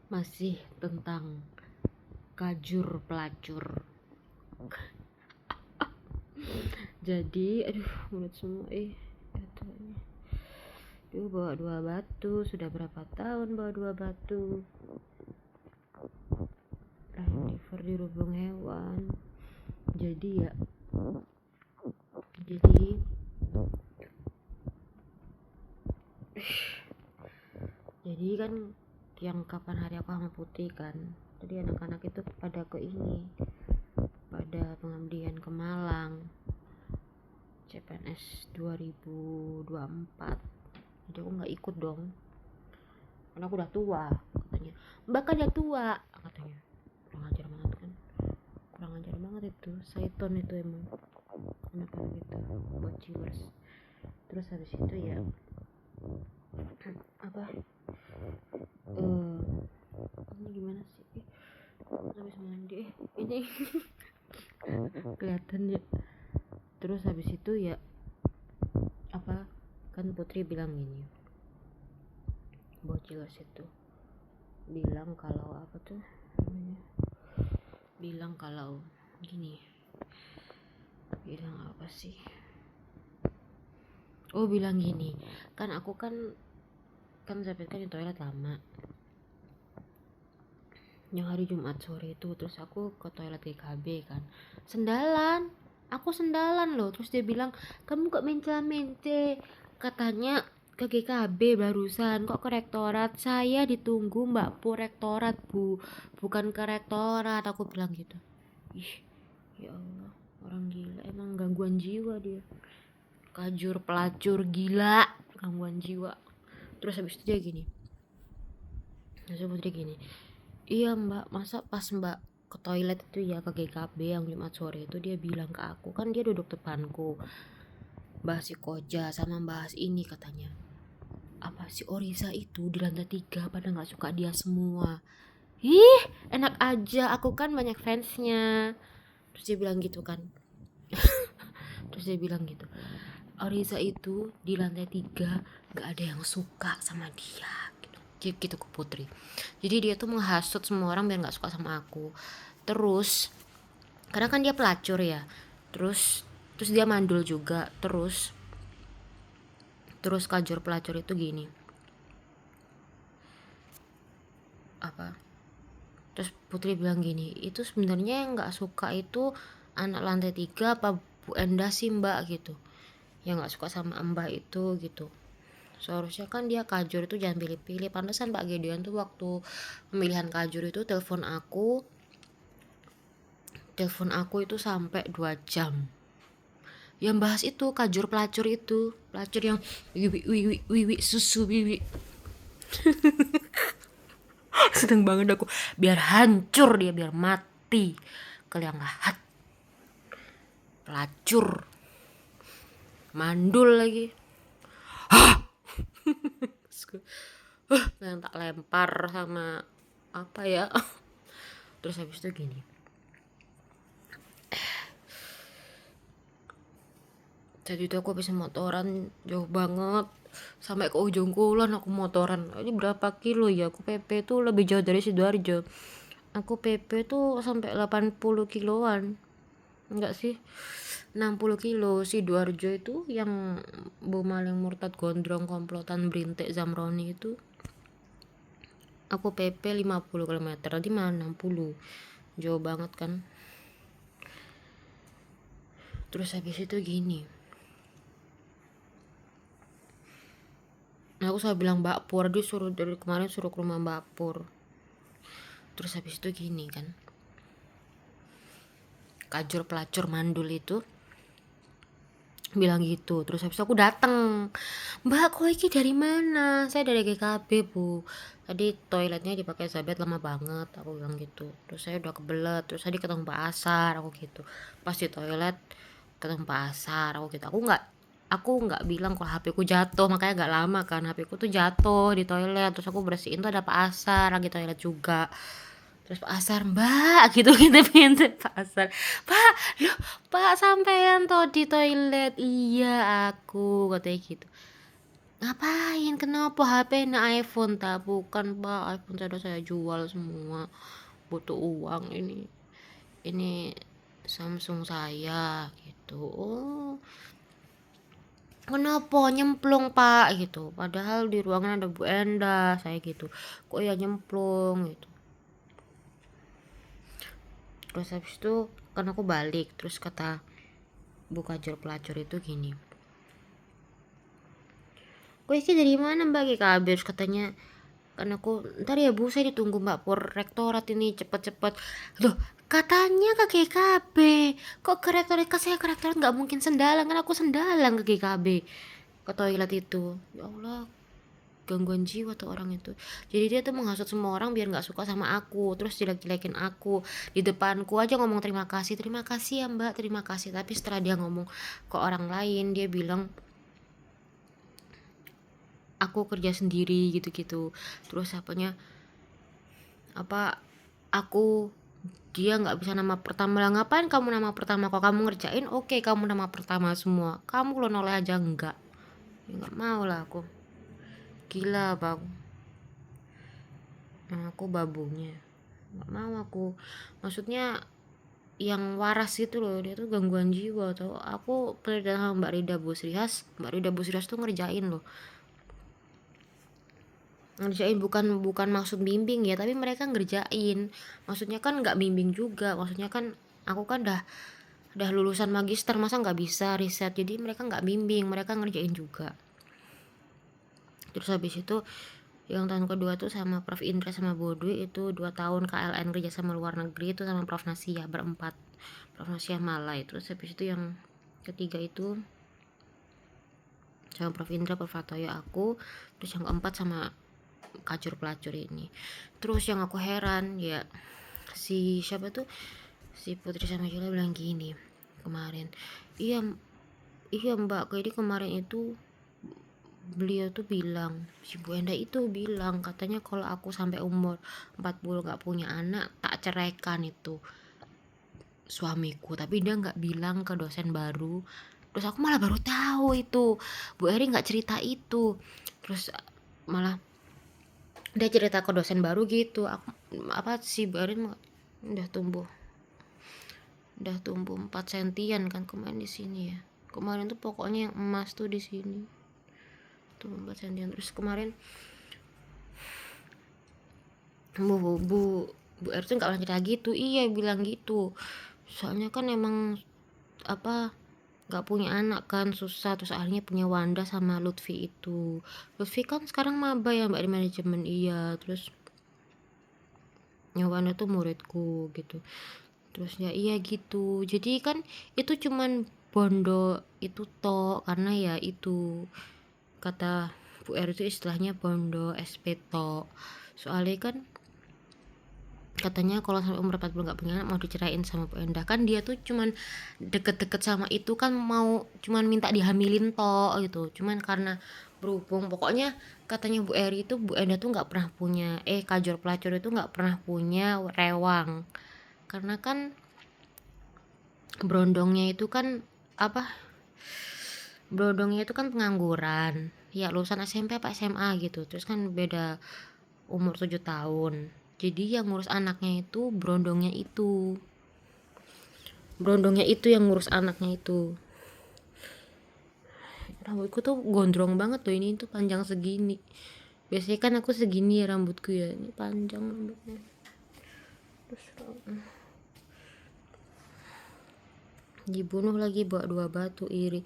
masih tentang kajur pelacur. Jadi aduh mulut semua bawa 2 batu, sudah berapa tahun bawa 2 batu. Liver dirubung hewan. Jadi kan yang kapan hari aku sama Putih kan, jadi anak-anak itu pada pada pengabdian ke Malang CPNS 2024. Jadi aku nggak ikut dong karena aku udah tua, katanya mbak kan udah tua, katanya. Kurang ajar banget itu Saiton itu emang anak-anak itu bocilers. Terus habis itu ya ini gimana sih, habis mandi ini kelihatan ya. Terus habis itu ya kan Putri bilang gini, bocilers itu bilang kalau bilang kalau gini, bilang apa sih, bilang gini, kan aku kan sampai kan di toilet lama yang hari Jumat sore itu. Terus aku ke toilet GKB kan, aku sendalan loh. Terus dia bilang, kamu kok mence katanya ke GKB barusan, kok ke rektorat? Saya ditunggu Mbak Pu rektorat Bu, bukan ke rektorat, aku bilang gitu. Ih ya Allah, orang gila emang, gangguan jiwa dia, kajur pelacur gila, gangguan jiwa. Terus habis itu dia gini, Putri gini, iya mbak, masa pas mbak ke toilet itu ya, ke GKB yang Jumat sore itu, dia bilang ke aku, kan dia duduk depanku, bahas si Koja sama bahas ini, katanya apa si Orisa itu di lantai 3 pada gak suka dia semua. Ih enak aja, aku kan banyak fansnya. Terus dia bilang gitu kan Orisa itu di lantai 3 gak ada yang suka sama dia gitu ke Putri. Jadi dia tuh menghasut semua orang biar gak suka sama aku. Terus karena kan dia pelacur ya, terus dia mandul juga. Terus kajur pelacur itu gini, terus Putri bilang gini, itu sebenarnya yang gak suka itu anak lantai 3 apa Bu Enda sih mbak gitu, yang gak suka sama mbak itu gitu. Seharusnya kan dia kajur itu jangan pilih-pilih. Pantesan Pak Gedeon tuh waktu pemilihan kajur itu telepon aku itu sampai 2 jam. Yang bahas itu kajur pelacur itu, pelacur yang wiwi susu wiwi. Seneng banget aku, biar hancur dia, biar mati kalian lahat. Pelacur mandul lagi. Yang tak lempar sama apa ya. Terus habis itu gini, jadi itu aku habis motoran jauh banget sampai ke ujung kulon. Aku motoran ini berapa kilo ya, aku PP tuh lebih jauh dari Sidoarjo. Aku PP tuh sampai 80 kiloan, enggak sih 60 kilo. Sidoarjo itu yang Bu Maling Murtad Gondrong komplotan Brintik Zamroni itu aku PP 50 km, tadi mana 60, jauh banget kan. Terus habis itu gini, aku selalu bilang Mbak Pur, dia suruh dari kemarin suruh ke rumah Mbak Pur. Terus habis itu gini kan, kajur pelacur mandul itu bilang gitu. Terus habis itu aku dateng, Mbak kok iki dari mana? Saya dari GKB Bu, tadi toiletnya dipakai Zabet lama banget, aku bilang gitu. Terus saya udah kebelet, terus tadi ketemu Pak Asar, aku gitu. Pas di toilet ketemu Pak Asar, aku gitu. Aku nggak bilang kalau HP ku jatuh, makanya gak lama kan HP ku tuh jatuh di toilet. Terus aku bersihin tuh ada Pak Asar lagi toilet juga. Terus Pak Asar, Mbak gitu pintu Pak Asar, Pak loh Pak sampean toh di toilet. Iya aku, katanya gitu. Ngapain? Kenapa? HP ini iPhone tak? Bukan pak, iPhone sudah saya jual semua, butuh uang ini Samsung saya gitu. Oh, kenapa nyemplung pak gitu, padahal di ruangan ada Bu Enda, saya gitu, kok ya nyemplung gitu. Terus habis itu kan aku balik, terus kata bu kajur pelacur itu gini, kuisnya dari mana mbak GKB? Terus katanya, kan aku, ntar ya bu saya ditunggu mbak por rektorat ini cepet-cepet. Loh, katanya ke GKB, kok ke rektorat? Ke saya ke rektorat nggak mungkin sendalang, kan aku sendalang ke GKB, ke toilet itu. Ya Allah, gangguan jiwa tuh orang itu. Jadi dia tuh menghasut semua orang biar nggak suka sama aku, terus jelek-jelekin aku di depanku aja, ngomong terima kasih ya mbak, terima kasih. Tapi setelah dia ngomong ke orang lain, dia bilang aku kerja sendiri gitu-gitu. Terus apanya, apa, aku, dia nggak bisa nama pertama. Lah ngapain kamu nama pertama? Kok kamu ngerjain, oke kamu nama pertama semua, kamu lo noleh aja enggak. Ya, nggak mau lah aku, gila bang. Nah, aku babunya nggak mau aku, maksudnya yang waras gitu loh, dia tuh gangguan jiwa tau. Aku penelitian sama Mbak Rida Busrias tuh ngerjain loh, ngerjain, bukan maksud bimbing ya, tapi mereka ngerjain. Maksudnya kan nggak bimbing juga, maksudnya kan aku kan udah lulusan magister, masa nggak bisa riset, jadi mereka nggak bimbing, mereka ngerjain juga. Terus habis itu yang tahun kedua tuh sama Prof Indra sama Bodwi, itu 2 tahun KLN kerja sama luar negeri itu sama Prof Nasia berempat, Prof Nasia Malai. Terus habis itu yang ketiga itu sama Prof Indra, Prof Atoyo, aku. Terus yang keempat sama kacur pelacur ini. Terus yang aku heran ya, si siapa tuh, si Putri sama Jula bilang gini kemarin, iya iya mbak, jadi kemarin itu beliau tuh bilang, si Bu Enda itu bilang, katanya kalau aku sampai umur 40 gak punya anak, tak ceraikan itu suamiku. Tapi dia nggak bilang ke dosen baru. Terus aku malah baru tahu itu, Bu Eri nggak cerita itu. Terus malah dia cerita ke dosen baru gitu. Aku, apa, si Bu Eri udah tumbuh 4 sentian kan kemarin di sini ya. Kemarin tuh pokoknya yang emas tuh di sini tuh 4 sentian. Terus kemarin Bu R tuh nggak pernah cerita gitu. Iya bilang gitu, soalnya kan emang apa, nggak punya anak kan susah. Terus akhirnya punya Wanda sama Lutfi itu. Lutfi kan sekarang maba ya mbak di manajemen. Iya, terus ya Wanda tuh muridku gitu. Terus ya iya gitu, jadi kan itu cuman bondo itu toh, karena ya itu kata Bu R itu istilahnya bondo SP toh. Soalnya kan katanya kalau sampai umur 40 nggak punya anak mau diceraiin sama Bu Endah. Kan dia tuh cuman deket-deket sama itu kan, mau cuman minta dihamilin toh gitu. Cuman karena berhubung, pokoknya katanya Bu Eri itu, Bu Endah tuh nggak pernah punya, kajor pelacur itu nggak pernah punya rewang, karena kan brondongnya itu kan apa, brondongnya itu kan pengangguran ya, lulusan SMP apa SMA gitu. Terus kan beda umur 7 tahun, jadi yang ngurus anaknya itu brondongnya itu yang ngurus anaknya itu. Rambutku tuh gondrong banget loh, ini tuh panjang segini. Biasanya kan aku segini ya rambutku ya, ini panjang rambutnya. Terus dibunuh lagi bawa 2 batu iri.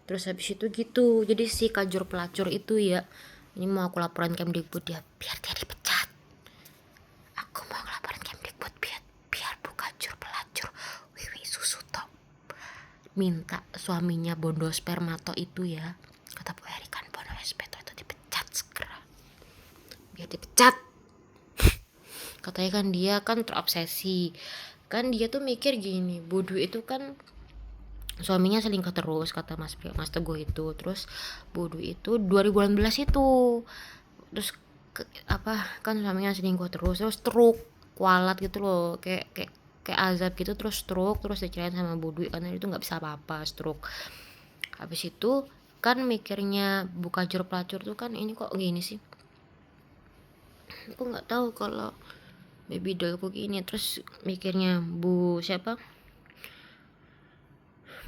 Terus habis itu gitu, jadi si kajur pelacur itu ya, ini mau aku laporan Kemdikbud ya, biar dia dipecat. Aku mau ngelaporin Kemdikbud biar bu kajur pelacur Wiwi Susuto minta suaminya Bondo Spermato itu ya, kata Bu Eri kan Bondo Spermato itu dipecat segera, biar dipecat. Katanya kan dia kan terobsesi, kan dia tuh mikir gini, Bodo itu kan suaminya selingkuh terus kata Mas Teguh itu. Terus Bodo itu 2018 itu, terus apa kan suaminya selingkuh terus stroke kualat gitu loh, kayak azab gitu, terus stroke, terus dicerain sama Bodo karena itu nggak bisa apa-apa, stroke. Habis itu kan mikirnya buka jur pelacur tuh kan ini kok gini sih, aku nggak tahu kalau baby dollku gini. Terus mikirnya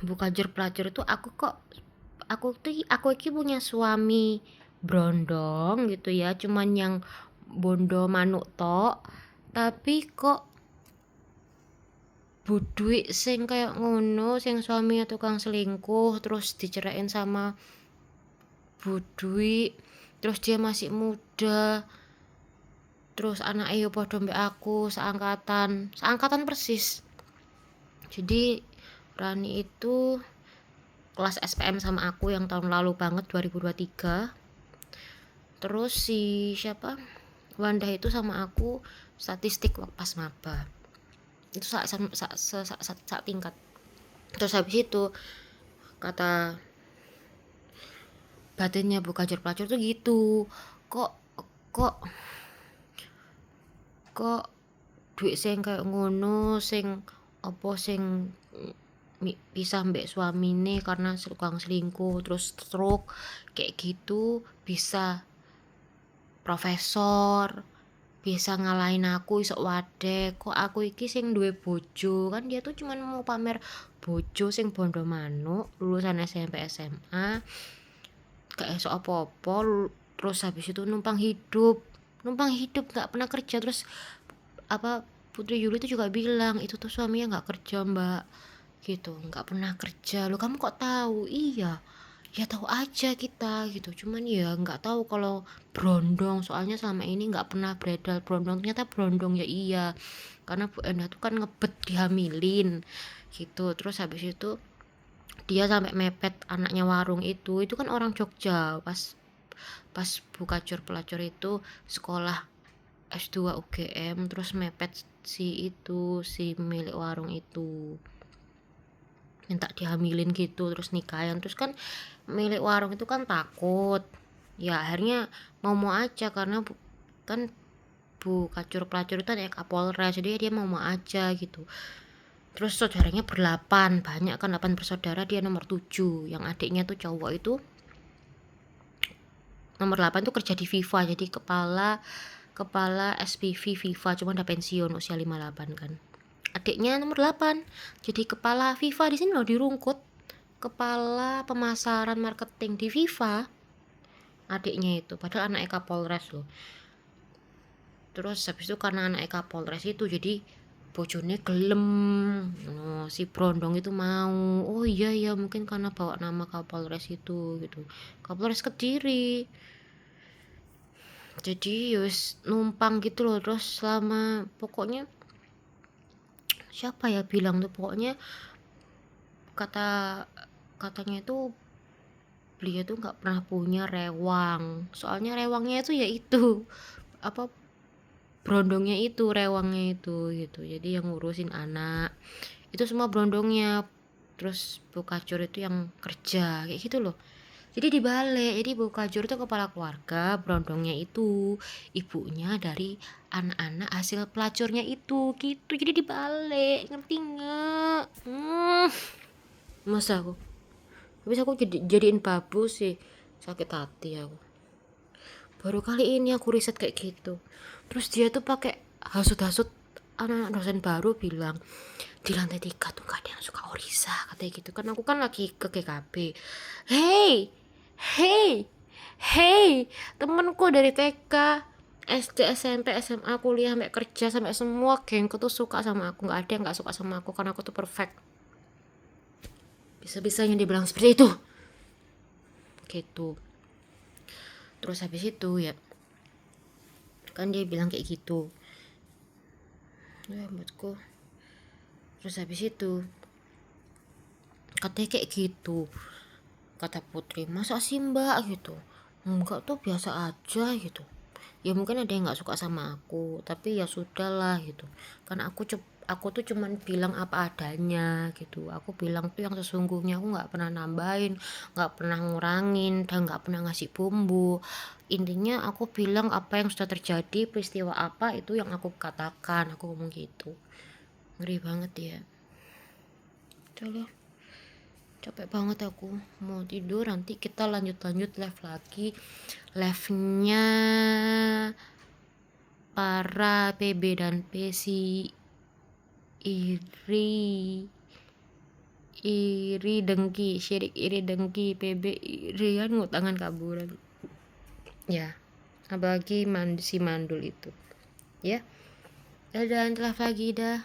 buka jur pelacur itu aku iki punya suami brondong gitu ya, cuman yang bondo manuk tok, tapi kok budui sing kayak ngono, sing suaminya tukang selingkuh terus diceraiin sama budui, terus dia masih muda, terus anaknya yo padha mbek aku seangkatan persis. Jadi Rani itu kelas SPM sama aku yang tahun lalu banget 2023. Terus si Wanda itu sama aku statistik pas maba. Itu saat tingkat. Terus habis itu kata batinnya buka jur pelacur tuh gitu. Kok duit sing kayak ngono, sing pisah mbek suamine karena tukang selingkuh terus stroke kayak gitu, bisa profesor, bisa ngalahin aku isok wadek. Kok aku iki sing duwe bojo, kan dia tuh cuman mau pamer bojo sing bondo manuk, lulusan SMP SMA gak esok apa-apa. Terus habis itu numpang hidup gak pernah kerja. Terus Putri Yuli itu juga bilang itu tuh suaminya gak kerja mbak gitu, nggak pernah kerja. Lo kamu kok tahu? Iya ya tahu aja kita gitu, cuman ya nggak tahu kalau brondong, soalnya selama ini nggak pernah beredar brondong, ternyata brondong ya. Iya, karena Bu Endah tuh kan ngebet dihamilin gitu. Terus habis itu dia sampai mepet anaknya warung itu kan orang Jogja. Pas buka cur pelacur itu sekolah S2 UGM, terus mepet si milik warung itu minta dihamilin gitu, terus nikahin. Terus kan milik warung itu kan takut ya, akhirnya mau aja karena kan Bu Kacur Pelacur itu ada Kapolres, jadi dia mau aja gitu. Terus saudaranya berlapan, banyak kan 8 bersaudara, dia nomor 7. Yang adiknya tuh cowok itu nomor 8 tuh kerja di FIFA, jadi kepala SPV FIFA, cuma udah pensiun usia 58 kan. Adiknya nomor 8 jadi kepala FIFA di sini loh, di Rungkut, kepala pemasaran marketing di FIFA adiknya itu, padahal anaknya Kapolres loh. Terus habis itu karena anaknya Kapolres itu jadi bojone gelem, si Brondong itu mau. Oh iya ya, mungkin karena bawa nama Kapolres itu gitu, Kapolres Kediri. Jadi yus numpang gitu loh. Terus selama pokoknya siapa ya bilang tuh, pokoknya katanya itu beliau tuh nggak pernah punya rewang, soalnya rewangnya itu ya itu brondongnya itu, rewangnya itu gitu. Jadi yang ngurusin anak itu semua brondongnya. Terus Bu Kacur itu yang kerja kayak gitu loh. Jadi dibalik, jadi Bu Kacur itu kepala keluarga, brondongnya itu ibunya dari anak-anak hasil pelacurnya itu gitu. Jadi dibalik, ngerti nggak? Masa aku habis aku jadiin babu sih, sakit hati aku. Baru kali ini aku riset kayak gitu. Terus dia tuh pakai hasut-hasut anak dosen baru, bilang di lantai 3 tuh gak ada yang suka Orisa, katanya gitu kan. Aku kan lagi ke GKB. Hey temenku dari TK, SD, SMP, SMA, kuliah, sampai kerja, sampai semua gengku tuh suka sama aku. Gak ada yang gak suka sama aku karena aku tuh perfect. Bisa-bisanya dibilang seperti itu gitu. Terus habis itu ya kan dia bilang kayak gitu ya buatku. Terus habis itu katanya kayak gitu, kata Putri, masa sih mbak gitu. Enggak tuh, biasa aja gitu. Ya mungkin ada yang nggak suka sama aku, tapi ya sudahlah gitu. Karena aku tuh cuman bilang apa adanya gitu. Aku bilang tuh yang sesungguhnya, aku nggak pernah nambahin, nggak pernah ngurangin, dan nggak pernah ngasih bumbu. Intinya aku bilang apa yang sudah terjadi, peristiwa apa itu yang aku katakan, aku ngomong gitu. Ngeri banget ya. Coba Capek banget aku, mau tidur. Nanti kita lanjut live lagi, live-nya para PB dan PC iri dengki, syirik iri dengki, PB iri kan ngutangan kaburan ya, apalagi si mandul itu ya. Dadah, live lagi dah.